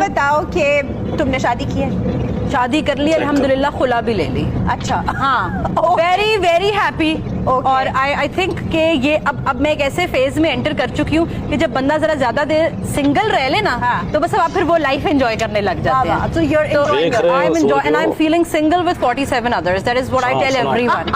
بتاؤ کہ تم نے شادی کی ہے؟ شادی کر لی الحمدللہ, خلا بھی لے لی. اچھا ہاں, ویری ویری ہیپی. اور آئی تھنک کہ یہ اب میں ایک ایسے فیز میں انٹر کر چکی ہوں کہ جب بندہ ذرا زیادہ دیر سنگل رہ لے نا تو بس اب آپ پھر وہ لائف انجوائے کرنے لگ جاتے ہیں. So you're enjoying it. And I'm feeling single with 47 others. That is what I tell everyone.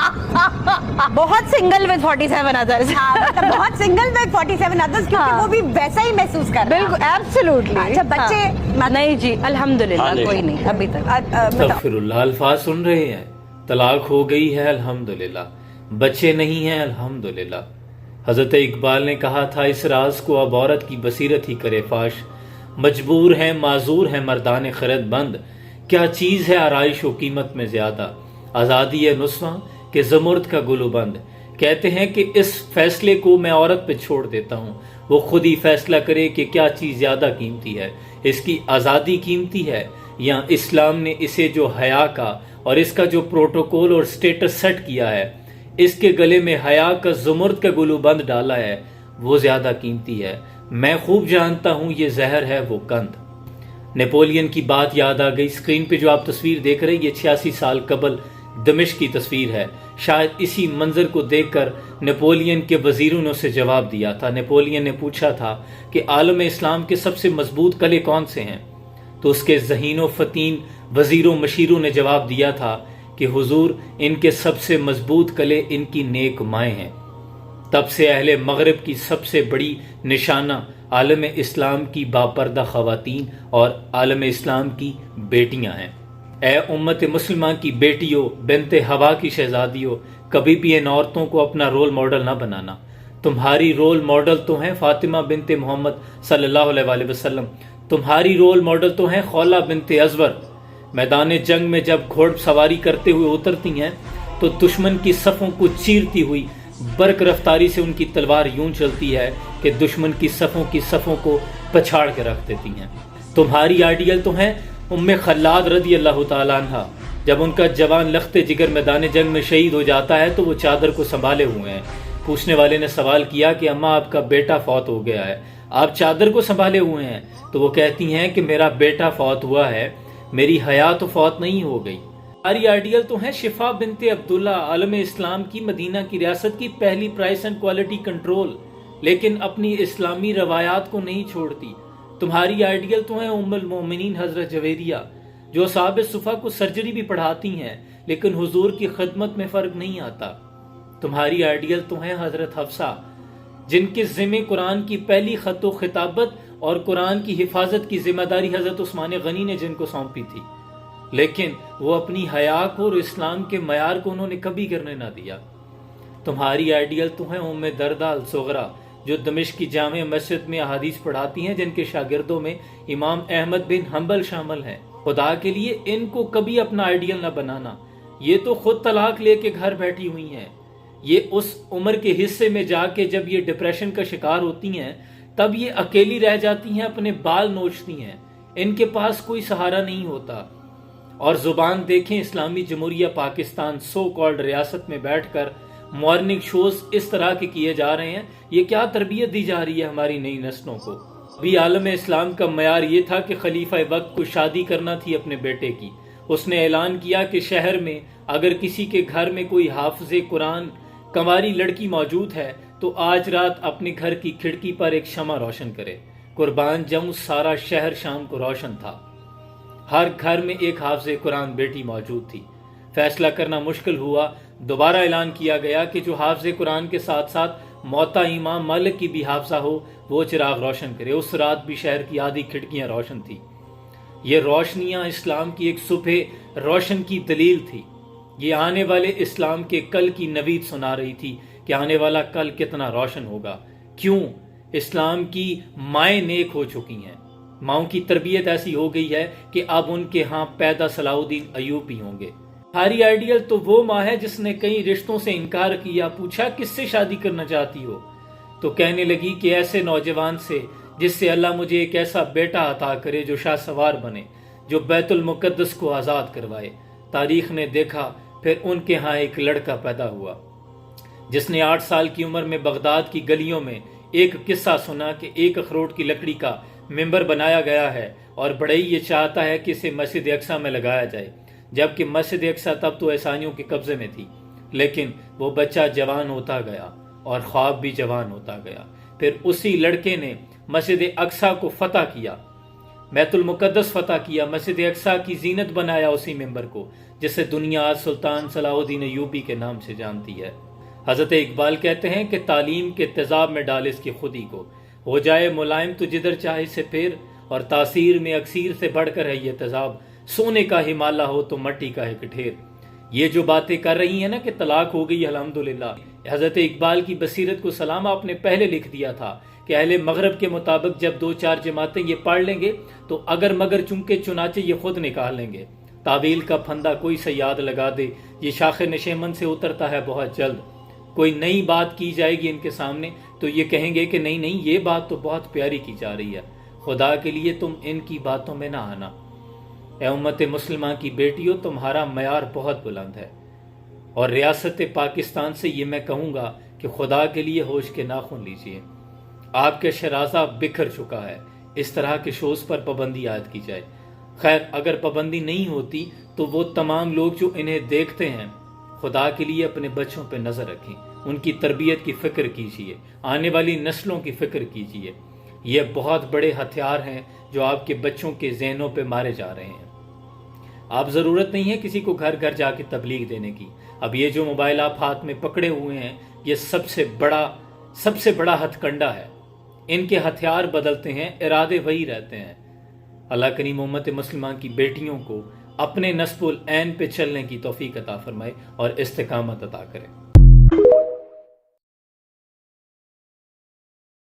بہت single with 47 others. مطلب بہت سنگل میں 47 others, کیونکہ وہ بھی ویسا ہی محسوس کر رہا ہے. بالکل, ایبسلیوٹلی. اچھا بچے نہیں جی الحمدللہ کوئی نہیں ابھی تک. استغفر اللہ, الفاظ سن رہے ہیں. طلاق ہو گئی ہے الحمدللہ, بچے نہیں ہیں الحمدللہ. حضرت اقبال نے کہا تھا اس راز کو اب عورت کی بصیرت ہی کرے فاش. مجبور ہیں معذور ہیں مردان خرد بند, کیا چیز ہے آرائش و قیمت میں زیادہ. آزادی ہے نسواں کہ زمرد کا گلو بند. کہتے ہیں کہ اس فیصلے کو میں عورت پہ چھوڑ دیتا ہوں, وہ خود ہی فیصلہ کرے کہ کیا چیز زیادہ قیمتی ہے, اس کی آزادی قیمتی ہے یا اسلام نے اسے جو حیا کا اور اس کا جو پروٹوکول اور سٹیٹس سیٹ کیا ہے, اس کے گلے میں حیا کا زمرد کا گلو بند ڈالا ہے, وہ زیادہ قیمتی ہے. میں خوب جانتا ہوں یہ زہر ہے وہ کند. نیپولین کی بات یاد آ گئی. اسکرین پہ جو آپ تصویر دیکھ رہے ہیں یہ 86 سال قبل دمشق کی تصویر ہے. شاید اسی منظر کو دیکھ کر نیپولین کے وزیروں نے اسے جواب دیا تھا. نیپولین نے پوچھا تھا کہ عالم اسلام کے سب سے مضبوط قلعے کون سے ہیں, تو اس کے ذہین و فتین وزیروں مشیروں نے جواب دیا تھا کہ حضور ان کے سب سے مضبوط قلعے ان کی نیک مائیں ہیں. تب سے اہل مغرب کی سب سے بڑی نشانہ عالم اسلام کی باپردہ خواتین اور عالم اسلام کی بیٹیاں ہیں. اے امت مسلمہ کی بیٹیوں, بنت ہوا کی شہزادیوں, کبھی بھی ان عورتوں کو اپنا رول ماڈل نہ بنانا. تمہاری رول ماڈل تو ہیں فاطمہ بنت محمد صلی اللہ علیہ وآلہ وسلم, تمہاری رول ماڈل تو ہیں خولہ بنت ازور. میدان جنگ میں جب گھوڑ سواری کرتے ہوئے اترتی ہیں تو دشمن کی صفوں کو چیرتی ہوئی برق رفتاری سے ان کی تلوار یوں چلتی ہے کہ دشمن کی صفوں کو پچھاڑ کے رکھ دیتی ہیں. تمہاری آئیڈیل تو ہیں ام خلاد رضی اللہ تعالیٰ عنہ. جب ان کا جوان لخت جگر میدان جنگ میں شہید ہو جاتا ہے تو وہ چادر کو سنبھالے ہوئے ہیں. پوچھنے والے نے سوال کیا کہ اماں آپ کا بیٹا فوت ہو گیا ہے, آپ چادر کو سنبھالے ہوئے ہیں. تو وہ کہتی ہیں کہ میرا بیٹا فوت ہوا ہے, میری حیا تو فوت نہیں ہو گئی. ہماری آئیڈیل تو ہیں شفا بنت عبداللہ, عالم اسلام کی مدینہ کی ریاست کی پہلی پرائس اینڈ کوالٹی کنٹرول, لیکن اپنی اسلامی روایات کو نہیں چھوڑتی. تمہاری آئیڈیل تو ہیں ام المومنین حضرت جویریہ, جو اصحاب صفہ کو سرجری بھی پڑھاتی ہیں لیکن حضور کی خدمت میں فرق نہیں آتا. تمہاری آئیڈیل تو ہیں حضرت حفصہ, جن کے ذمہ قرآن کی پہلی خط و خطابت اور قرآن کی حفاظت کی ذمہ داری حضرت عثمان غنی نے جن کو سونپی تھی, لیکن وہ اپنی حیا کو اور اسلام کے معیار کو انہوں نے کبھی کرنے نہ دیا. تمہاری آئیڈیل تو ہیں ام درداء الصغریٰ, جو دمشق کی جامع مسجد میں احادیث پڑھاتی ہیں, جن کے شاگردوں میں امام احمد بن حنبل شامل ہیں. خدا کے لیے ان کو کبھی اپنا آئیڈیل نہ بنانا, یہ تو خود طلاق لے کے گھر بیٹھی ہوئی ہیں. یہ اس عمر کے حصے میں جا کے جب یہ ڈپریشن کا شکار ہوتی ہیں تب یہ اکیلی رہ جاتی ہیں, اپنے بال نوچتی ہیں, ان کے پاس کوئی سہارا نہیں ہوتا. اور زبان دیکھیں, اسلامی جمہوریہ پاکستان سو کالڈ ریاست میں بیٹھ کر مارننگ شوز اس طرح کے کیے جا رہے ہیں. یہ کیا تربیت دی جا رہی ہے ہماری نئی نسلوں کو؟ بھی عالم اسلام کا معیار یہ تھا کہ خلیفہ وقت کو شادی کرنا تھی اپنے بیٹے کی. اس نے اعلان کیا کہ شہر میں اگر کسی کے گھر میں کوئی حافظ قرآن کنواری لڑکی موجود ہے تو آج رات اپنے گھر کی کھڑکی پر ایک شمع روشن کرے. قربان جاؤں, سارا شہر شام کو روشن تھا. ہر گھر میں ایک حافظ قرآن بیٹی موجود تھی. فیصلہ کرنا مشکل ہوا. دوبارہ اعلان کیا گیا کہ جو حافظ قرآن کے ساتھ ساتھ موتا امام مالک کی بھی حافظہ ہو وہ چراغ روشن کرے. اس رات بھی شہر کی آدھی کھڑکیاں روشن تھی. یہ روشنیاں اسلام کی ایک صبح روشن کی دلیل تھی. یہ آنے والے اسلام کے کل کی نوید سنا رہی تھی کہ آنے والا کل کتنا روشن ہوگا. کیوں؟ اسلام کی مائیں نیک ہو چکی ہیں. ماؤں کی تربیت ایسی ہو گئی ہے کہ اب ان کے ہاں پیدا صلاح الدین ایوب بھی ہوں گے. ہماری آئیڈیل تو وہ ماں ہے جس نے کئی رشتوں سے انکار کیا. پوچھا کس سے شادی کرنا چاہتی ہو تو کہنے لگی کہ ایسے نوجوان سے جس سے اللہ مجھے ایک ایسا بیٹا عطا کرے جو شاہ سوار بنے, جو بیت المقدس کو آزاد کروائے. تاریخ نے دیکھا پھر ان کے ہاں ایک لڑکا پیدا ہوا جس نے 8 سال کی عمر میں بغداد کی گلیوں میں ایک قصہ سنا کہ ایک اخروٹ کی لکڑی کا ممبر بنایا گیا ہے اور بڑے یہ چاہتا ہے کہ اسے مسجد اقصی میں لگایا جائے، جبکہ مسجد اقصی تب تو عیسائیوں کے قبضے میں تھی، لیکن وہ بچہ جوان ہوتا گیا اور خواب بھی جوان ہوتا گیا۔ پھر اسی لڑکے نے مسجد اقصی کو فتح کیا، بیت المقدس فتح کیا، مسجد اقصی کی زینت بنایا اسی ممبر کو، جسے دنیا آج سلطان صلاح الدین ایوبی کے نام سے جانتی ہے۔ حضرت اقبال کہتے ہیں کہ تعلیم کے تیزاب میں ڈال اس کی خودی کو، ہو جائے ملائم تو جدھر چاہے سے پھیر، اور تاثیر میں اکثیر سے بڑھ کر ہے یہ تیزاب، سونے کا ہمالہ ہو تو مٹی کا ایک ڈھیر۔ یہ جو باتیں کر رہی ہیں نا کہ طلاق ہو گئی الحمدللہ، حضرت اقبال کی بصیرت کو سلام آپ نے پہلے لکھ دیا تھا کہ اہل مغرب کے مطابق جب 2-4 جماعتیں یہ پڑھ لیں گے تو اگر مگر چونکہ چنانچہ یہ خود نکال لیں گے۔ تعویل کا پھندا کوئی سیاد لگا دے، یہ شاخ نشیمن سے اترتا ہے بہت جلد۔ کوئی نئی بات کی جائے گی ان کے سامنے تو یہ کہیں گے کہ نہیں یہ بات تو بہت پیاری کی جا رہی ہے، خدا کے لیے تم ان کی باتوں میں نہ آنا۔ اے امت مسلمہ کی بیٹیوں، تمہارا معیار بہت بلند ہے، اور ریاست پاکستان سے یہ میں کہوں گا کہ خدا کے لیے ہوش کے ناخن لیجئے۔ آپ کے شرازہ بکھر چکا ہے، اس طرح کے شوز پر پابندی عائد کی جائے۔ خیر اگر پابندی نہیں ہوتی تو وہ تمام لوگ جو انہیں دیکھتے ہیں، خدا کے لیے اپنے بچوں پہ نظر رکھیں، ان کی تربیت کی فکر کیجئے، آنے والی نسلوں کی فکر کیجئے۔ یہ بہت بڑے ہتھیار ہیں جو آپ کے بچوں کے ذہنوں پہ مارے جا رہے ہیں۔ آپ ضرورت نہیں ہے کسی کو گھر گھر جا کے تبلیغ دینے کی۔ اب یہ جو موبائل آپ ہاتھ میں پکڑے ہوئے ہیں، یہ سب سے بڑا ہتھ کنڈا ہے۔ ان کے ہتھیار بدلتے ہیں، ارادے وہی رہتے ہیں۔ اللہ کریم امت مسلمہ کی بیٹیوں کو اپنے نصب العین پہ چلنے کی توفیق عطا فرمائے اور استقامت عطا کرے۔